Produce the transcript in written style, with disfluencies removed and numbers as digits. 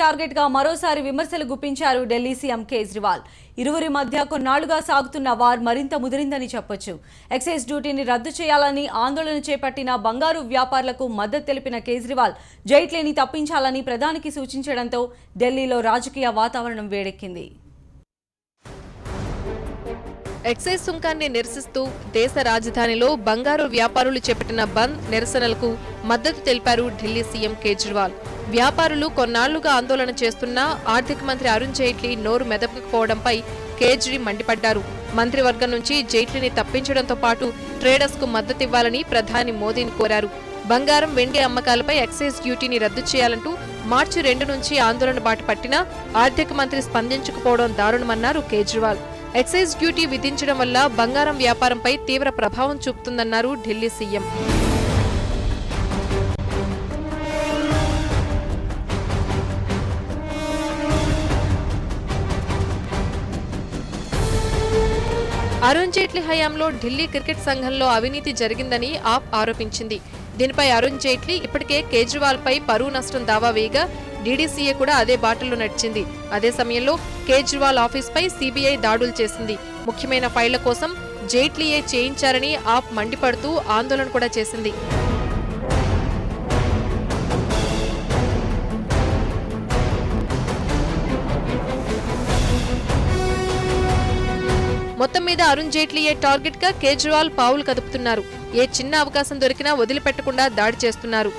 Target గా మరోసారి విమర్శలు గుప్పించారు ఢిల్లీ సీఎం కేజ్రీవాల్. ఇరువురి మధ్య కొన్నాళ్లుగా సాగుతున్న వార్ మరింత ముదిరిందని చెప్పొచ్చు. ఎక్సైజ్ డ్యూటీని రద్దు చేయాలని ఆందోళన చేపట్టిన బంగారు వ్యాపారులకు మద్దతు తెలిపిన కేజ్రీవాల్ జైట్లీని తప్పించాలని ప్రధానికి సూచించడంతో ఢిల్లీలో రాజకీయ వాతావరణం వేడెక్కింది. ఎక్సైజ్ సుంకాన్ని నిరసిస్తూ దేశ రాజధానిలో బంగారు వ్యాపారులు చేపట్టిన బంద్ నిరసనలకు మద్దతు తెలిపారు ఢిల్లీ సీఎం కేజ్రీవాల్. వ్యాపారులు కొన్నాళ్లుగా ఆందోళన చేస్తున్నా ఆర్థిక మంత్రి అరుణ్ జైట్లీ నోరు మెదపకపోవడంపై కేజ్రీ మండిపడ్డారు. మంత్రివర్గం నుంచి జైట్లీని తప్పించడంతో పాటు ట్రేడర్స్ కు మద్దతివ్వాలని ప్రధాని మోదీని కోరారు. బంగారం, వెండి అమ్మకాలపై ఎక్సైజ్ డ్యూటీని రద్దు చేయాలంటూ మార్చి 2 నుంచి ఆందోళన బాట పట్టినా ఆర్థిక మంత్రి స్పందించకపోవడం దారుణమన్నారు కేజ్రీవాల్. ఎక్సైజ్ డ్యూటీ విధించడం వల్ల బంగారం వ్యాపారంపై తీవ్ర ప్రభావం చూపుతుందన్నారు ఢిల్లీ సీఎం. అరుణ్ జైట్లీ హయాంలో ఢిల్లీ క్రికెట్ సంఘంలో అవినీతి జరిగిందని ఆప్ ఆరోపించింది. దీనిపై అరుణ్ జైట్లీ ఇప్పటికే కేజ్రీవాల్ పై పరువు నష్టం దావా వేయగా డీడీసీఏ కూడా అదే బాటలో నడిచింది. అదే సమయంలో కేజ్రీవాల్ ఆఫీస్పై సీబీఐ దాడులు చేసింది. ముఖ్యమైన ఫైళ్ల కోసం జైట్లీయే చేయించారని ఆప్ మండిపడుతూ ఆందోళన కూడా చేసింది. మొత్తం మీద అరుణ్ జైట్లీయే టార్గెట్ గా కేజ్రీవాల్ పావులు కదుపుతున్నారు. ఏ చిన్న అవకాశం దొరికినా వదిలిపెట్టకుండా దాడి చేస్తున్నారు.